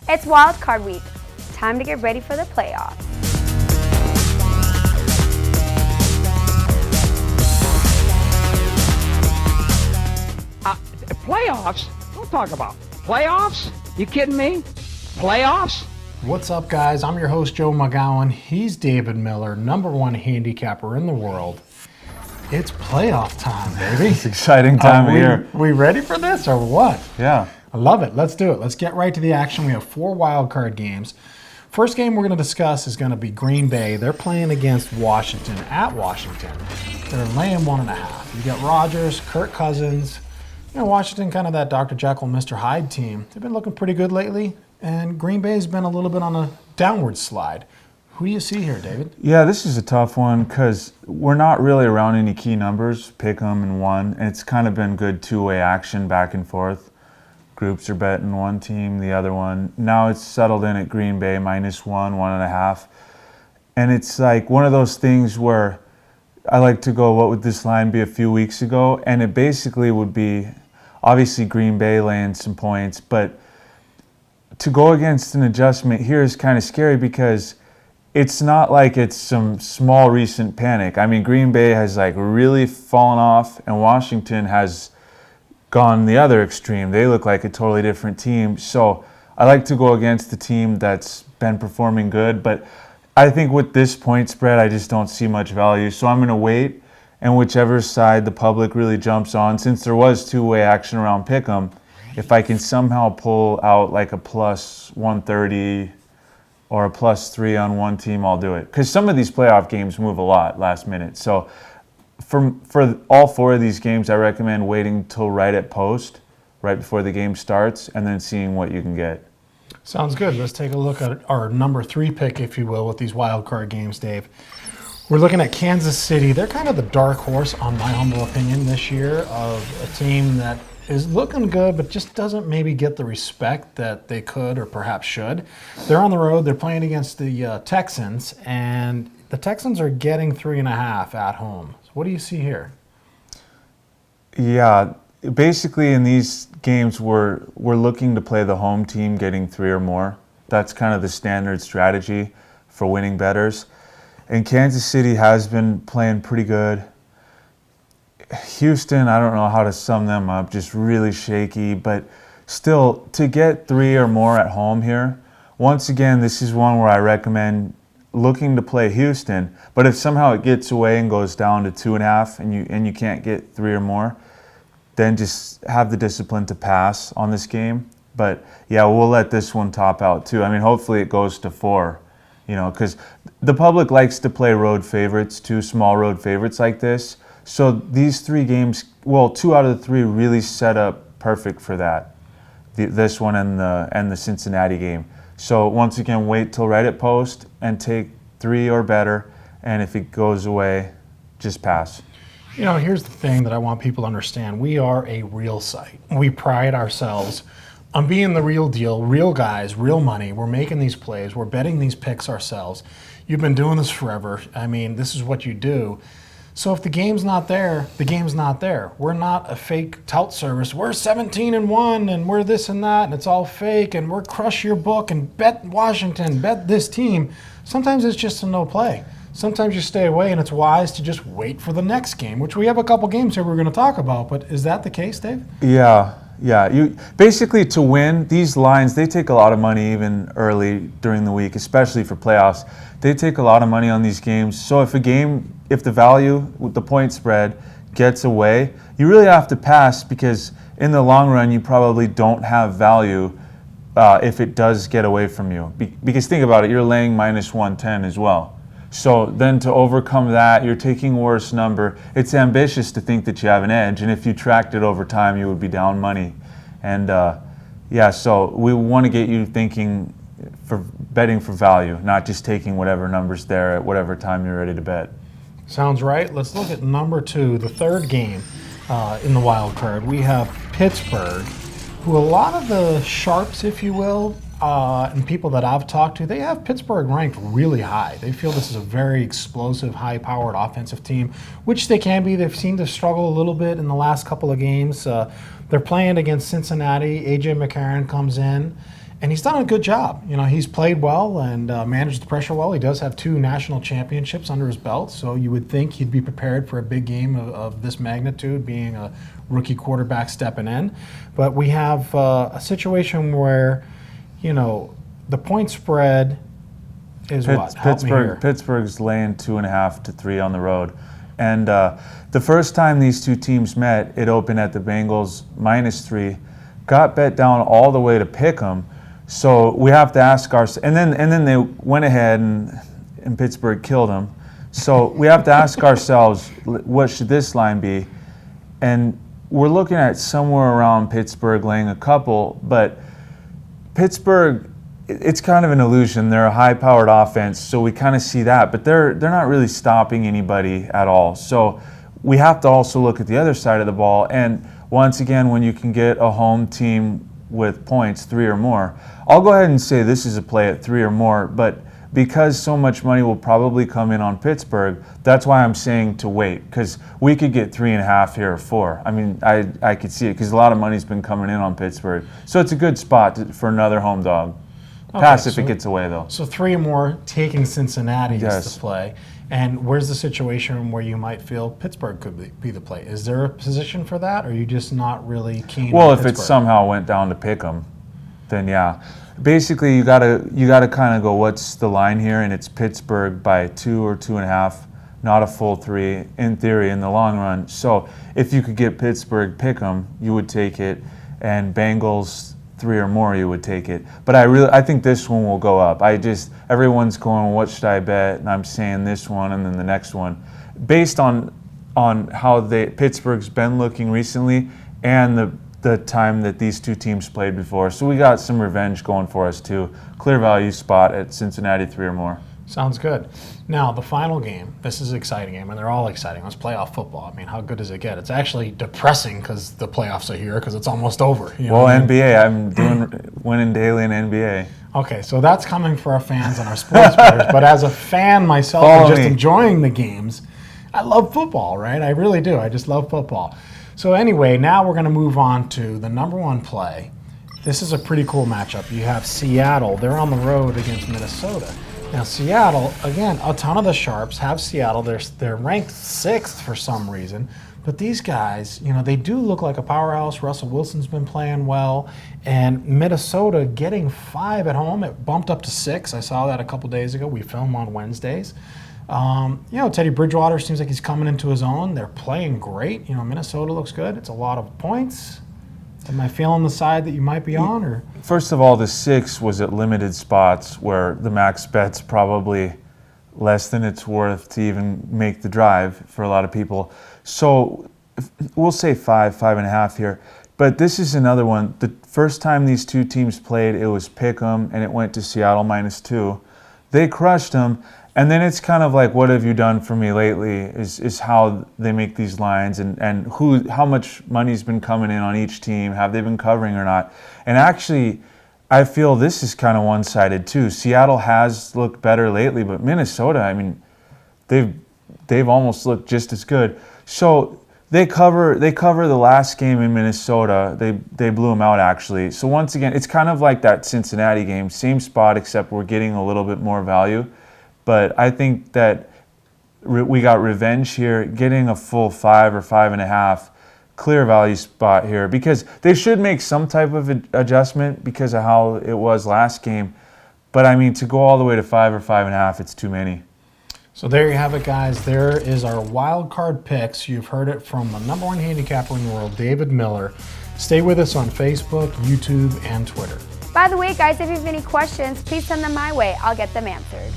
It's Wildcard week. Time to get ready for the playoffs. Playoffs? Don't talk about playoffs. You kidding me? Playoffs? What's up, guys? I'm your host, Joe McGowan. He's David Miller, #1 handicapper in the world. It's playoff time, baby. It's an exciting time of year. We ready for this or what? Yeah. I love it. Let's do it. Let's get right to the action. We have 4 wild card games. First game we're going to discuss is going to be Green Bay. They're playing against Washington at Washington. They're laying 1.5. You got Rodgers, Kirk Cousins. You know, Washington, kind of that Dr. Jekyll, Mr. Hyde team. They've been looking pretty good lately, and Green Bay's been a little bit on a downward slide. Who do you see here, David? Yeah, this is a tough one because we're not really around any key numbers, pick 'em and one, and it's kind of been good two-way action back and forth. Groups are betting one team, the other one. Now it's settled in at Green Bay, -1, 1.5. And it's like one of those things where I like to go, what would this line be a few weeks ago? And it basically would be, obviously Green Bay laying some points, but to go against an adjustment here is kind of scary because it's not like it's some small recent panic. I mean, Green Bay has like really fallen off and Washington has gone the other extreme. They look like a totally different team. So I like to go against the team that's been performing good, but I think with this point spread, I just don't see much value. So I'm going to wait, and whichever side the public really jumps on, since there was two-way action around Pick'em, if I can somehow pull out like a +130 or a +3 on one team, I'll do it. Because some of these playoff games move a lot last minute. So for all 4 of these games, I recommend waiting till right at post, right before the game starts, and then seeing what you can get. Sounds good. Let's take a look at our #3 pick, if you will, with these wild card games, Dave. We're looking at Kansas City. They're kind of the dark horse, on my humble opinion, this year, of a team that is looking good, but just doesn't maybe get the respect that they could or perhaps should. They're on the road. They're playing against the Texans, and the Texans are getting 3.5 at home. So what do you see here? Yeah, basically in these games, we're looking to play the home team getting 3 or more. That's kind of the standard strategy for winning bettors. And Kansas City has been playing pretty good. Houston, I don't know how to sum them up, just really shaky. But still, to get 3 or more at home here, once again, this is one where I recommend looking to play Houston. But if somehow it gets away and goes down to 2.5 and you can't get 3 or more, then just have the discipline to pass on this game. But yeah, we'll let this one top out too. I mean, hopefully it goes to 4, you know, because the public likes to play road favorites, 2 small road favorites like this. So these 3 games, well, 2 out of the 3 really set up perfect for that. This one and the Cincinnati game. So once again, wait till right at post and take 3 or better. And if it goes away, just pass. You know, here's the thing that I want people to understand. We are a real site. We pride ourselves on being the real deal, real guys, real money. We're making these plays. We're betting these picks ourselves. You've been doing this forever. I mean, this is what you do. So if the game's not there, the game's not there. We're not a fake tout service. We're 17-1 and we're this and that and it's all fake and we're crush your book and bet Washington, bet this team. Sometimes it's just a no play. Sometimes you stay away, and it's wise to just wait for the next game, which we have a couple games here we're going to talk about. But is that the case, Dave? Yeah. You basically, to win these lines, they take a lot of money even early during the week, especially for playoffs. They take a lot of money on these games. So if the value with the point spread gets away, you really have to pass because in the long run, you probably don't have value if it does get away from you. Because think about it, you're laying -110 as well. So then to overcome that, you're taking a worse number. It's ambitious to think that you have an edge, and if you tracked it over time, you would be down money. And so we want to get you thinking for betting for value, not just taking whatever number's there at whatever time you're ready to bet. Sounds right. Let's look at #2, the third game in the wild card. We have Pittsburgh, who a lot of the sharps, if you will, and people that I've talked to, they have Pittsburgh ranked really high. They feel this is a very explosive, high-powered offensive team, which they can be. They've seemed to struggle a little bit in the last couple of games. They're playing against Cincinnati. A.J. McCarron comes in, And he's done a good job. You know, he's played well and managed the pressure well. He does have 2 national championships under his belt, so you would think he'd be prepared for a big game of this magnitude, being a rookie quarterback stepping in. But we have a situation where, you know, the point spread is what? Help me here. Pittsburgh's laying 2.5 to 3 on the road. And the first time these two teams met, it opened at the Bengals -3, got bet down all the way to pick 'em. So we have to ask ourselves, and then they went ahead and Pittsburgh killed them. So we have to ask ourselves, what should this line be? And we're looking at somewhere around Pittsburgh laying a couple, but Pittsburgh, it's kind of an illusion. They're a high-powered offense, so we kind of see that, but they're not really stopping anybody at all. So we have to also look at the other side of the ball. And once again, when you can get a home team with points, 3 or more, I'll go ahead and say this is a play at 3 or more, but because so much money will probably come in on Pittsburgh, that's why I'm saying to wait, because we could get 3.5 here or 4. I mean, I could see it because a lot of money's been coming in on Pittsburgh. So it's a good spot for another home dog. Pass if it gets away, though. So 3 or more, taking Cincinnati Yes. is the play. And where's the situation where you might feel Pittsburgh could be the play? Is there a position for that, or are you just not really keen Well, on if it Pittsburgh? somehow went down to pick 'em, then yeah. Basically, you gotta kind of go, what's the line here? And it's Pittsburgh by 2 or 2.5, not a full 3 in theory in the long run. So if you could get Pittsburgh pick 'em, you would take it, and Bengals 3 or more, you would take it. But I think this one will go up. Everyone's going, what should I bet? And I'm saying this one and then the next one, based on how Pittsburgh's been looking recently and the time that these two teams played before. So we got some revenge going for us too. Clear value spot at Cincinnati 3 or more. Sounds good. Now, the final game. This is an exciting game, and they're all exciting. It's playoff football. I mean, how good does it get? It's actually depressing because the playoffs are here because it's almost over. You know Well, what I mean? NBA, I'm doing winning daily in NBA. Okay, so that's coming for our fans and our sports bettors. But as a fan myself Follow and just me. enjoying the games, I love football, right? I really do. I just love football. So anyway, now we're going to move on to the number 1 play. This is a pretty cool matchup. You have Seattle. They're on the road against Minnesota. Now, Seattle, again, a ton of the sharps have Seattle. They're ranked 6th for some reason. But these guys, you know, they do look like a powerhouse. Russell Wilson's been playing well. And Minnesota getting 5 at home. It bumped up to 6. I saw that a couple days ago. We film on Wednesdays. You know, Teddy Bridgewater seems like he's coming into his own. They're playing great. You know, Minnesota looks good. It's a lot of points. Am I feeling the side that you might be on? Or First of all, the 6 was at limited spots where the max bet's probably less than it's worth to even make the drive for a lot of people. So we'll say 5.5 here. But this is another one. The first time these two teams played, it was pick 'em, and it went to Seattle -2. They crushed them. And then it's kind of like, what have you done for me lately is how they make these lines and how much money's been coming in on each team. Have they been covering or not? And actually, I feel this is kind of one-sided too. Seattle has looked better lately, but Minnesota, I mean, they've almost looked just as good. So they cover the last game in Minnesota. They blew them out actually. So once again, it's kind of like that Cincinnati game, same spot except we're getting a little bit more value. But I think that we got revenge here, getting a full 5 or 5.5, clear value spot here, because they should make some type of adjustment because of how it was last game. But I mean, to go all the way to 5 or 5.5, it's too many. so there you have it, guys. There is our wild card picks. You've heard it from the number 1 handicapper in the world, David Miller. Stay with us on Facebook, YouTube, and Twitter. By the way, guys, if you have any questions, please send them my way. I'll get them answered.